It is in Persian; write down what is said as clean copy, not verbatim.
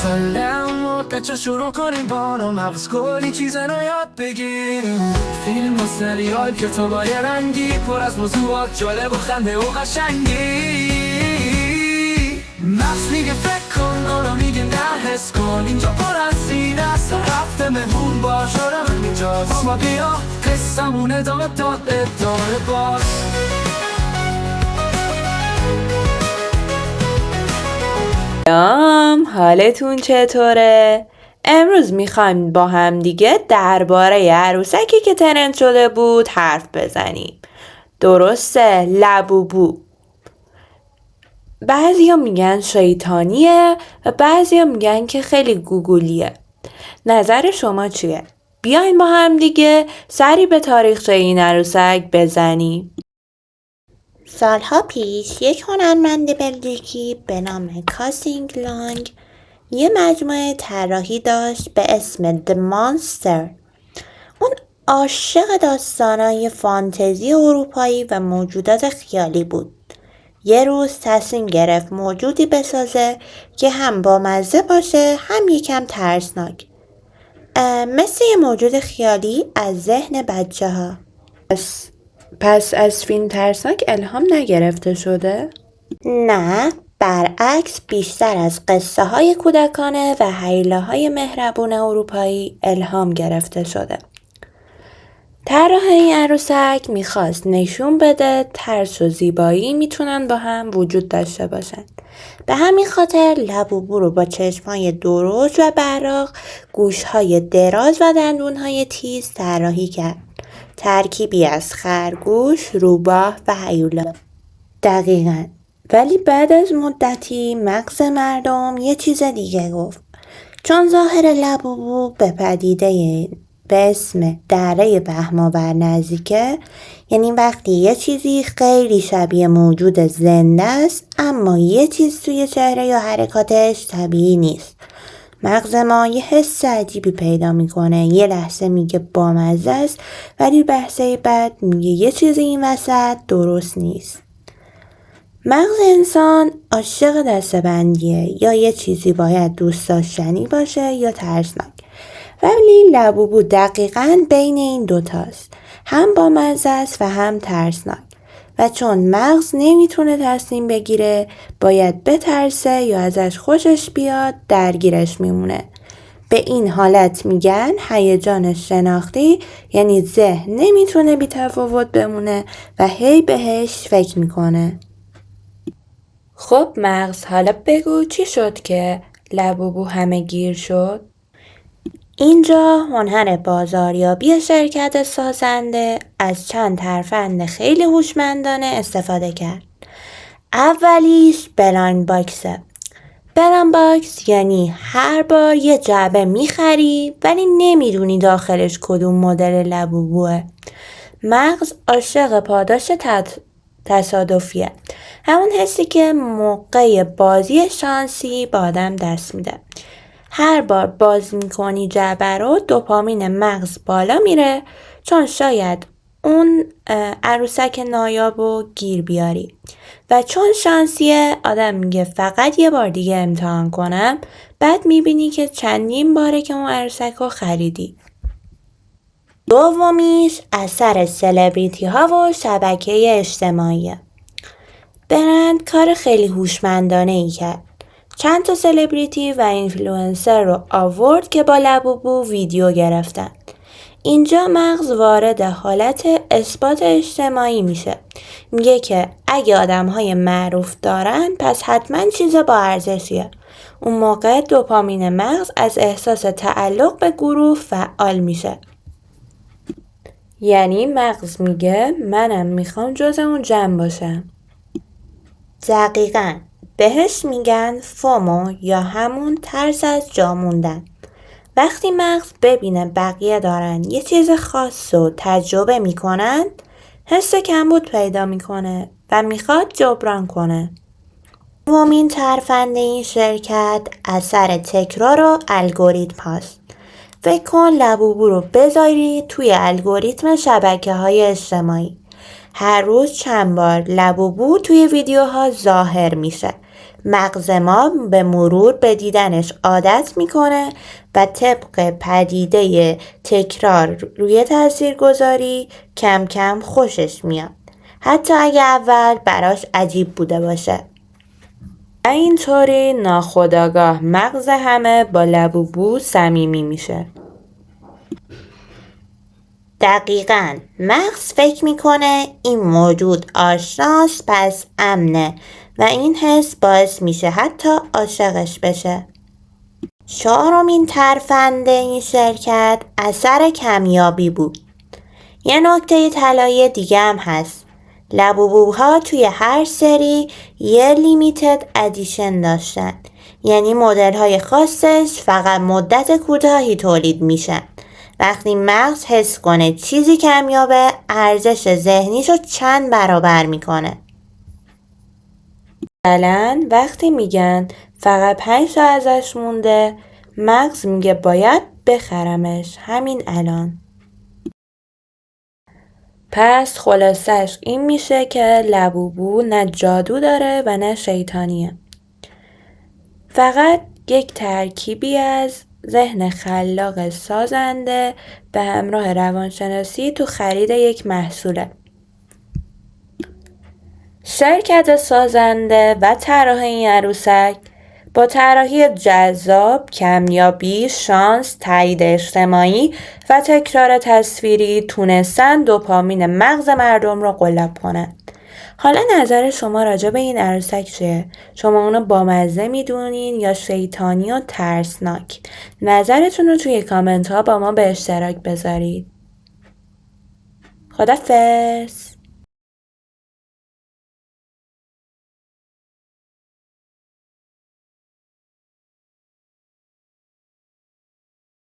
سلام بچه شروع کنیم بارو مغز کلی چیزا رو یاد بگیریم. فیلم و سریال کتابای رنگی پر از موضوعات جالب و خنده و قشنگی. مغز میگه فکر کن، آرا میگه نه حس کن. اینجا پر از سینه است، هفته مهمون باش. آرام اینجاست، بابا بیا قصه‌مون ادامه باش. سلام، حالتون چطوره؟ امروز میخوایم با هم دیگه درباره عروسکی که ترند شده بود حرف بزنیم. درسته، لبوبو. بعضیا میگن شیطانیه و بعضیا میگن که خیلی گوگولیه. نظر شما چیه؟ بیاین با هم دیگه سری به تاریخچه این عروسک بزنیم. سالها پیش یک هنرمند بلژیکی به نام کاسینگ لانگ یه مجموعه طراحی داشت به اسم The Monster. اون عاشق داستانای فانتزی اروپایی و موجودات خیالی بود. یه روز تصمیم گرفت موجودی بسازه که هم بامزه باشه هم یکم ترسناک، مثل یه موجود خیالی از ذهن بچه ها. پس از فیلم ترسناک الهام نگرفته شده؟ نه، برعکس بیشتر از قصه های کودکانه و هیله های مهربون اروپایی الهام گرفته شده. طراح این عروسک میخواست نشون بده ترس و زیبایی میتونن با هم وجود داشته باشن. به همین خاطر لبوبو رو با چشمای درشت و براق، گوشهای دراز و دندونهای تیز طراحی کرد. ترکیبی از خرگوش، روباه و هیولا. دقیقاً. ولی بعد از مدتی مغز مردم یه چیز دیگه گفت. چون ظاهر لبوبو به پدیده به اسم دره بهم‌آور نزدیکه، یعنی وقتی یه چیزی خیلی شبیه موجود زنده است اما یه چیز توی چهره یا حرکاتش طبیعی نیست، مغز ما یه حس عجیبی پیدا میکنه. یه لحظه میگه بامزه است ولی لحظه بعد میگه یه چیزی این وسط درست نیست. مغز انسان عاشق دسته‌بندیه، یا یه چیزی باید دوست داشتنی باشه یا ترسناک. ولی لبوبو دقیقاً بین این دوتاست، هم بامزه است و هم ترسناک. و چون مغز نمیتونه تصمیم بگیره باید بترسه یا ازش خوشش بیاد، درگیرش میمونه. به این حالت میگن هیجان شناختی، یعنی ذهن نمیتونه بی تفاوت بمونه و هی بهش فکر میکنه. خب مغز، حالا بگو چی شد که لبوبو همه گیر شد؟ اینجا هنر بازاریابی شرکت سازنده از چند ترفند خیلی هوشمندانه استفاده کرد. اولیش بلاین باکسه. بلاین باکس یعنی هر بار یه جعبه میخری ولی نمیدونی داخلش کدوم مدل لبوبوه. مغز عاشق پاداش تصادفیه، همون حسی که موقع بازی شانسی با آدم دست میده. هر بار باز میکنی جعبه رو، دوپامین مغز بالا میره چون شاید اون عروسک نایاب رو گیر بیاری. و چون شانسیه آدم میگه فقط یه بار دیگه امتحان کنم، بعد میبینی که چندین باره که اون عروسک رو خریدی. دومیش اثر سلبریتی ها و شبکه اجتماعی. برند کار خیلی هوشمندانه ای کرد. چند تا سلبریتی و اینفلوئنسر رو آورد که با لبوبو ویدیو گرفتن. اینجا مغز وارد حالت اثبات اجتماعی میشه. میگه که اگه آدم‌های معروف دارن پس حتما چیز با ارزشیه. اون موقع دوپامین مغز از احساس تعلق به گروه فعال میشه. یعنی مغز میگه منم میخوام جز اون جمع باشم. دقیقاً. بهش میگن فومو یا همون ترس از جا موندن. وقتی مغز ببینه بقیه دارن یه چیز خاص رو تجربه میکنن، حس کمبود پیدا میکنه و میخواد جبران کنه. دومین ترفند این شرکت اثر تکرار و الگوریتم هاست. فکر کن لبوبو رو بذاری توی الگوریتم شبکه‌های اجتماعی. هر روز چند بار لبوبو توی ویدیوها ظاهر میشه. مغز ما به مرور به دیدنش عادت میکنه و طبق پدیده تکرار روی تاثیرگذاری کم کم خوشش میاد، حتی اگه اول براش عجیب بوده باشه. و اینطوری ناخودآگاه مغز همه با لب و بو صمیمی میشه. دقیقاً مغز فکر میکنه این موجود آشناست پس امنه و این حس باعث میشه حتی عاشقش بشه. 4مین ترفند این شرکت اثر کمیابی بود. یه نکته طلایی دیگه هم هست. لب و بوها توی هر سری یه لیمیتد ادیشن داشتن، یعنی مدل های خاصش فقط مدت کوتاهی تولید میشن. وقتی مغز حس کنه چیزی کمیابه، ارزش ذهنیشو چند برابر میکنه. مثلا وقتی میگن فقط 5 تا ازش مونده، مغز میگه باید بخرمش همین الان. پس خلاصش این میشه که لب و بو نه جادو داره و نه شیطانیه. فقط یک ترکیبی از ذهن خلاق سازنده به همراه روانشناسی تو خرید یک محصوله. شرکت سازنده و طراح این عروسک با طراحی جذاب، کمیابی، شانس، تایید اجتماعی و تکرار تصویری تونستن دوپامین مغز مردم رو قلاب کنن. حالا نظر شما راجع به این عروسک چیه؟ شما اونو بامزه میدونین یا شیطانی و ترسناک؟ نظرتون رو توی کامنت ها با ما به اشتراک بذارید. خدافظ.